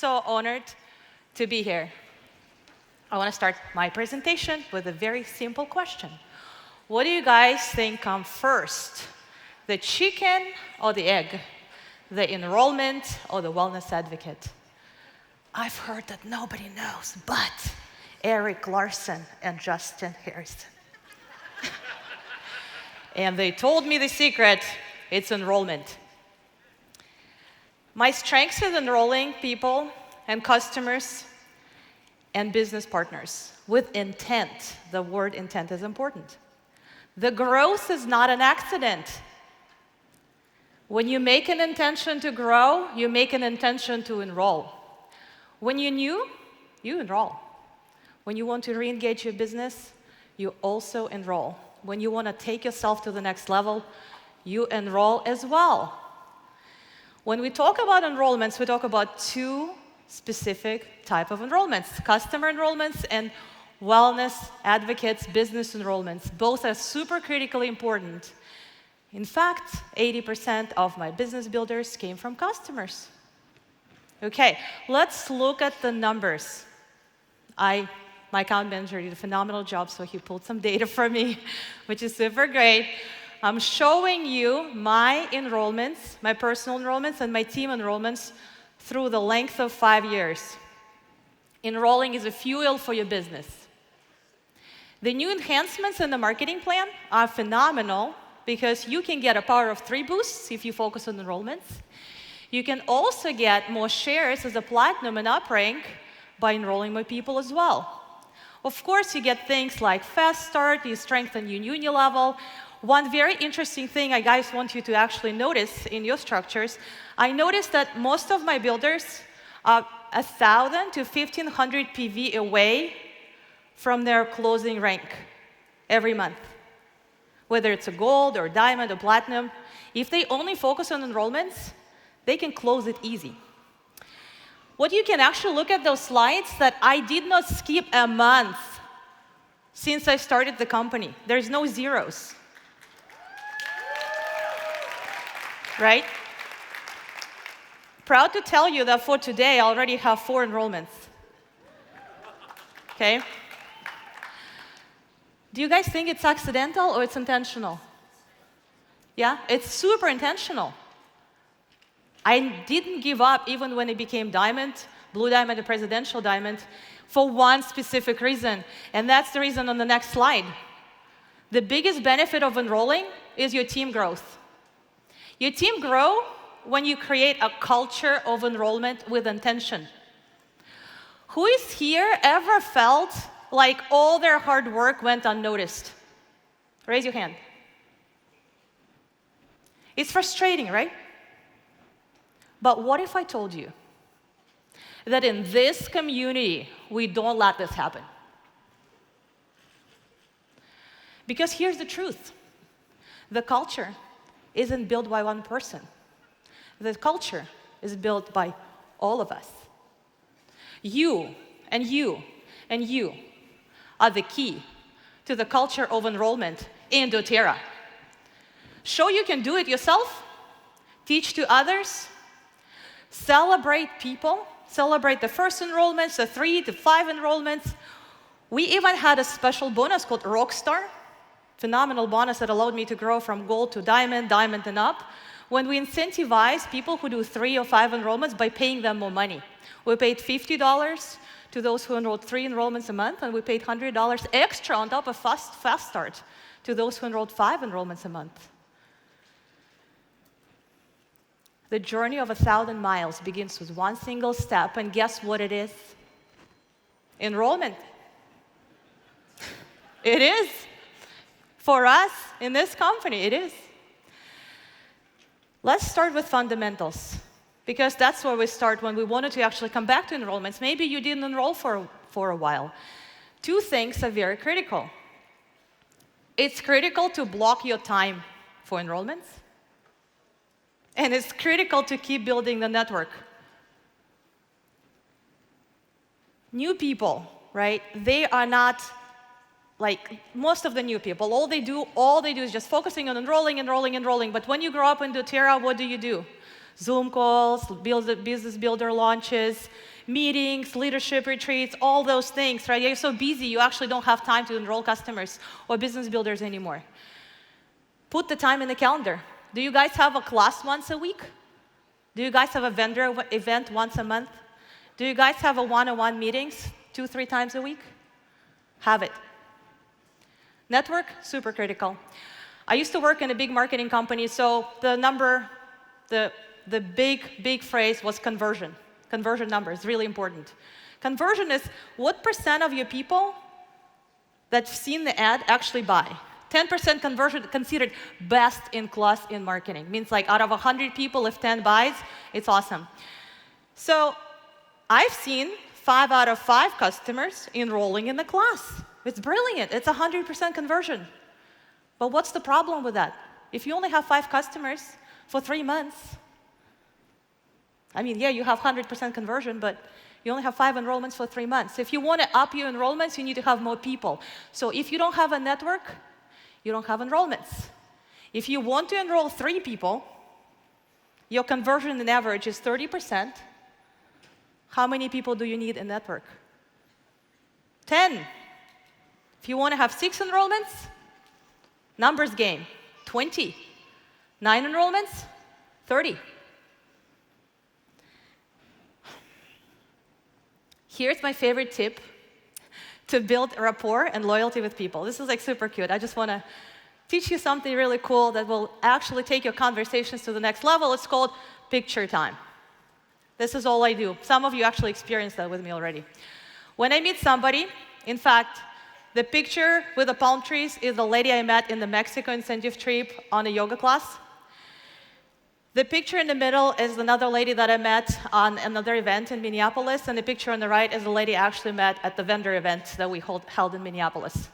so honored to be here. I want to start my presentation with a very simple question. What do you guys think comes first? The chicken or the egg? The enrollment or the wellness advocate? I've heard that nobody knows, but Eric Larson and Justin Harrison. And they told me the secret, it's enrollment. My strengths is enrolling people and customers and business partners with intent. The word intent is important. The growth is not an accident. When you make an intention to grow, you make an intention to enroll. When you're new, you enroll. When you want to re-engage your business, you also enroll. When you want to take yourself to the next level, you enroll as well. When we talk about enrollments, we talk about two specific types of enrollments: customer enrollments and wellness advocates, business enrollments. Both are super critically important. In fact, 80% of my business builders came from customers. Okay, let's look at the numbers. My account manager did a phenomenal job, so he pulled some data for me, which is super great. I'm showing you my enrollments, my personal enrollments, and my team enrollments through the length of 5 years. Enrolling is a fuel for your business. The new enhancements in the marketing plan are phenomenal because you can get a power of 3 boosts if you focus on enrollments. You can also get more shares as a platinum and up rank by enrolling more people as well. Of course, you get things like fast start, you strengthen your union level. One very interesting thing I guys want you to actually notice in your structures, I noticed that most of my builders are 1,000 to 1,500 PV away from their closing rank every month. Whether it's a gold or diamond or platinum, if they only focus on enrollments, they can close it easy. What you can actually look at those slides that I did not skip a month since I started the company. There's no zeros. Right? Proud to tell you that for today, I already have 4 enrollments. Okay? Do you guys think it's accidental or it's intentional? Yeah? It's super intentional. I didn't give up even when it became diamond, blue diamond, and presidential diamond for one specific reason, and that's the reason on the next slide. The biggest benefit of enrolling is your team growth. Your team grow when you create a culture of enrollment with intention. Who is here ever felt like all their hard work went unnoticed? Raise your hand. It's frustrating, right? But what if I told you that in this community, we don't let this happen? Because here's the truth. The culture isn't built by one person. The culture is built by all of us. You and you and you are the key to the culture of enrollment in doTERRA. Show you can do it yourself, teach to others, celebrate people, celebrate the first enrollments, the 3 to 5 enrollments. We even had a special bonus called Rockstar, phenomenal bonus that allowed me to grow from gold to diamond, diamond and up, when we incentivize people who do 3 or 5 enrollments by paying them more money. We paid $50 to those who enrolled 3 enrollments a month, and we paid $100 extra on top of fast start to those who enrolled 5 enrollments a month. The journey of 1,000 miles begins with one single step, and guess what it is? Enrollment. It is. For us, in this company, it is. Let's start with fundamentals, because that's where we start when we wanted to actually come back to enrollments. Maybe you didn't enroll for a while. 2 things are very critical. It's critical to block your time for enrollments, and it's critical to keep building the network. New people, right? They are not like most of the new people. All they do is just focusing on enrolling. But when you grow up in doTERRA, what do? Zoom calls, business builder launches, meetings, leadership retreats, all those things, right? You're so busy, you actually don't have time to enroll customers or business builders anymore. Put the time in the calendar. Do you guys have a class once a week? Do you guys have a vendor event once a month? Do you guys have a one-on-one meetings 2-3 times a week? Have it. Network, super critical. I used to work in a big marketing company, so the big phrase was conversion. Conversion number is really important. Conversion is what % of your people that've seen the ad actually buy. 10% conversion considered best in class in marketing. Means like out of 100 people, if 10 buys, it's awesome. So I've seen 5 out of 5 customers enrolling in the class. It's brilliant. It's 100% conversion. But what's the problem with that? If you only have 5 customers for 3 months, I mean, yeah, you have 100% conversion, but you only have 5 enrollments for 3 months. If you want to up your enrollments, you need to have more people. So if you don't have a network, you don't have enrollments. If you want to enroll 3 people, your conversion in average is 30%. How many people do you need in network? 10. If you want to have 6 enrollments, numbers game, 20. 9 enrollments, 30. Here's my favorite tip to build rapport and loyalty with people. This is like super cute. I just want to teach you something really cool that will actually take your conversations to the next level. It's called picture time. This is all I do. Some of you actually experienced that with me already. When I meet somebody, in fact, the picture with the palm trees is the lady I met in the Mexico incentive trip on a yoga class. The picture in the middle is another lady that I met on another event in Minneapolis, and the picture on the right is the lady I actually met at the vendor event that we held in Minneapolis.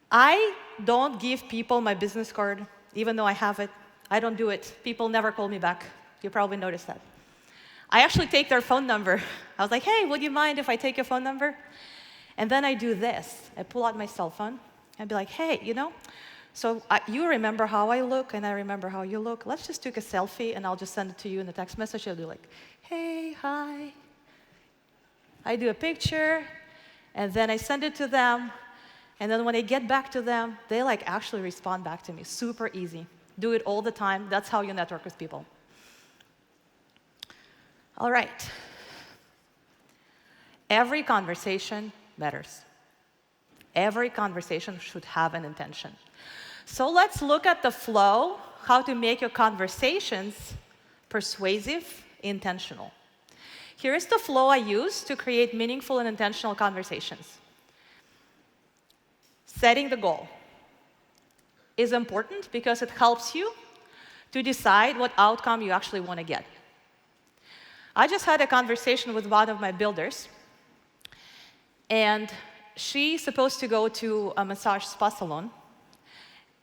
I don't give people my business card, even though I have it. I don't do it. People never call me back. You probably noticed that. I actually take their phone number. I was like, hey, would you mind if I take your phone number? And then I do this. I pull out my cell phone and be like, hey, so you remember how I look, and I remember how you look. Let's just take a selfie, and I'll just send it to you in the text message. You'll be like, hey, hi. I do a picture, and then I send it to them. And then when I get back to them, they actually respond back to me. Super easy. Do it all the time. That's how you network with people. All right. Every conversation matters. Every conversation should have an intention. So let's look at the flow, how to make your conversations persuasive, intentional. Here is the flow I use to create meaningful and intentional conversations. Setting the goal is important because it helps you to decide what outcome you actually want to get. I just had a conversation with one of my builders, and she's supposed to go to a massage spa salon.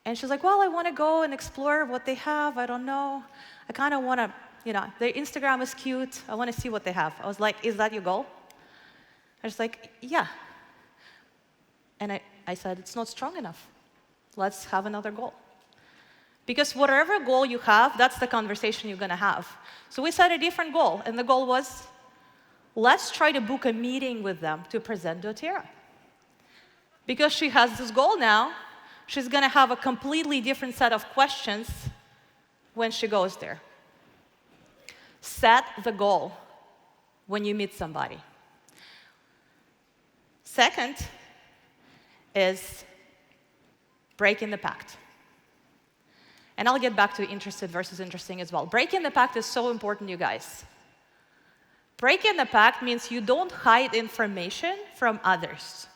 And she's like, well, I want to go and explore what they have. I don't know. I kind of want to, their Instagram is cute. I want to see what they have. I was like, is that your goal? I was like, yeah. And I said, it's not strong enough. Let's have another goal. Because whatever goal you have, that's the conversation you're going to have. So we set a different goal. And the goal was, let's try to book a meeting with them to present doTERRA. Because she has this goal now, she's going to have a completely different set of questions when she goes there. Set the goal when you meet somebody. Second is breaking the pact. And I'll get back to interested versus interesting as well. Breaking the pact is so important, you guys. Breaking the pact means you don't hide information from others.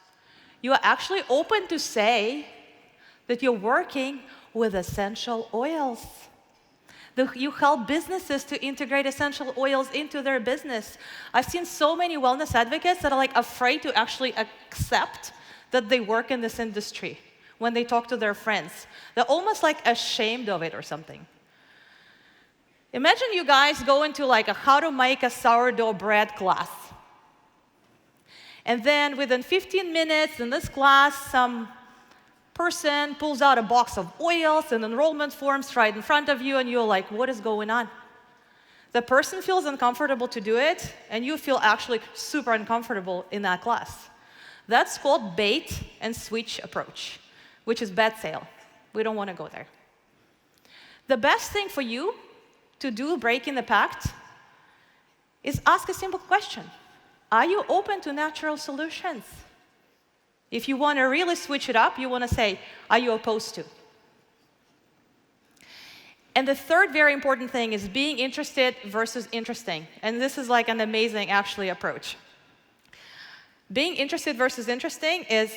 You are actually open to say that you're working with essential oils. You help businesses to integrate essential oils into their business. I've seen so many wellness advocates that are afraid to actually accept that they work in this industry when they talk to their friends. They're almost ashamed of it or something. Imagine you guys go into a how to make a sourdough bread class. And then within 15 minutes in this class, some person pulls out a box of oils and enrollment forms right in front of you, and you're like, what is going on? The person feels uncomfortable to do it, and you feel actually super uncomfortable in that class. That's called bait and switch approach, which is bad sale. We don't want to go there. The best thing for you to do breaking the pact is ask a simple question. Are you open to natural solutions? If you want to really switch it up, you want to say, are you opposed to? And the third very important thing is being interested versus interesting. And this is like an amazing, actually, approach. Being interested versus interesting is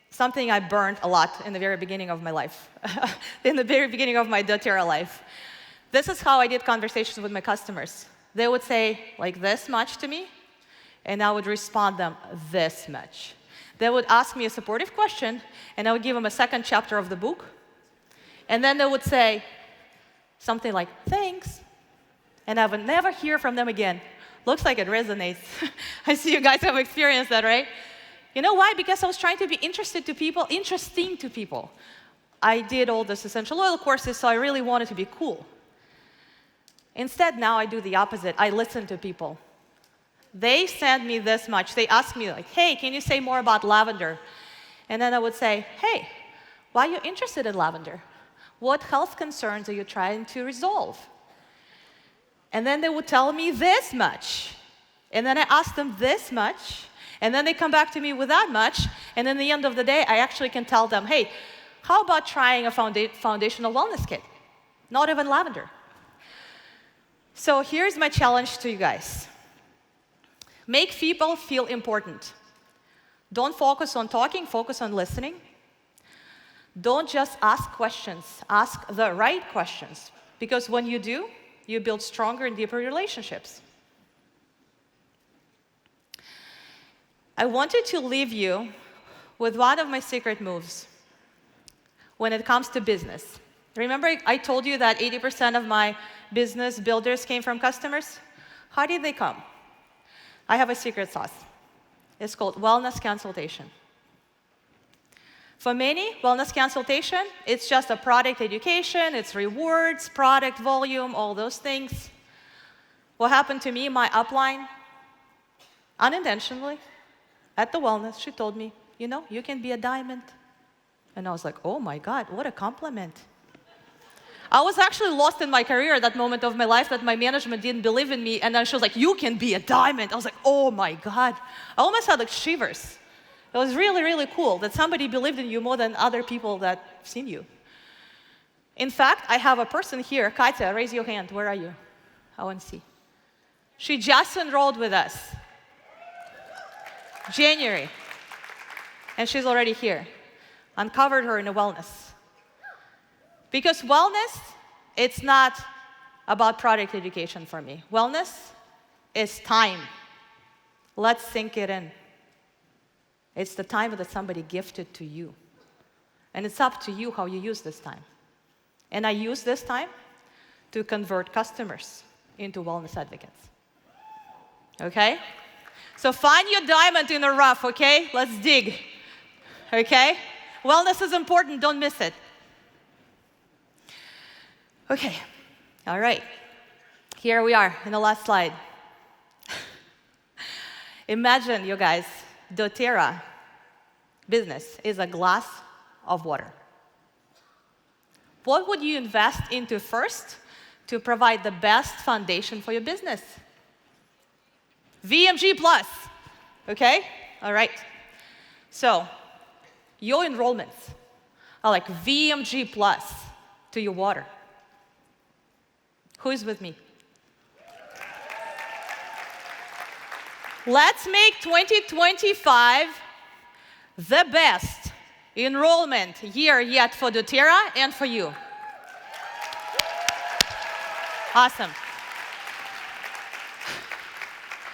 something I burned a lot in the very beginning of my life, in the very beginning of my doTERRA life. This is how I did conversations with my customers. They would say like this much to me, and I would respond them this much. They would ask me a supportive question, and I would give them a second chapter of the book. And then they would say something like, thanks. And I would never hear from them again. Looks like it resonates. I see you guys have experienced that, right? You know why? Because I was trying to be interesting to people. I did all this essential oil courses, so I really wanted to be cool. Instead, now I do the opposite. I listen to people. They send me this much. They ask me, like, hey, can you say more about lavender? And then I would say, hey, why are you interested in lavender? What health concerns are you trying to resolve? And then they would tell me this much. And then I ask them this much. And then they come back to me with that much. And then at the end of the day, I actually can tell them, hey, how about trying a foundational wellness kit? Not even lavender. So here's my challenge to you guys. Make people feel important. Don't focus on talking, focus on listening. Don't just ask questions, ask the right questions. Because when you do, you build stronger and deeper relationships. I wanted to leave you with one of my secret moves when it comes to business. Remember, I told you that 80% of my business builders came from customers? How did they come? I have a secret sauce. It's called wellness consultation. For many, wellness consultation, it's just a product education, it's rewards, product volume, all those things. What happened to me, my upline, unintentionally, at the wellness, she told me, you know, you can be a diamond. And I was like, oh my God, what a compliment. I was actually lost in my career at that moment of my life that my management didn't believe in me. And then she was like, you can be a diamond. I was like, oh my God. I almost had like shivers. It was really, really cool that somebody believed in you more than other people that have seen you. In fact, I have a person here. Katya, raise your hand. Where are you? I want to see. She just enrolled with us. January. And she's already here. Uncovered her in a wellness. Because wellness, it's not about product education for me. Wellness is time. Let's sink it in. It's the time that somebody gifted to you. And it's up to you how you use this time. And I use this time to convert customers into wellness advocates. Okay? So find your diamond in the rough, okay? Let's dig. Okay? Wellness is important, don't miss it. Okay, all right. Here we are in the last slide. Imagine, you guys, doTERRA business is a glass of water. What would you invest into first to provide the best foundation for your business? VMG plus, okay? All right. So, your enrollments are like VMG plus to your water. Who is with me? Let's make 2025 the best enrollment year yet for doTERRA and for you. Awesome.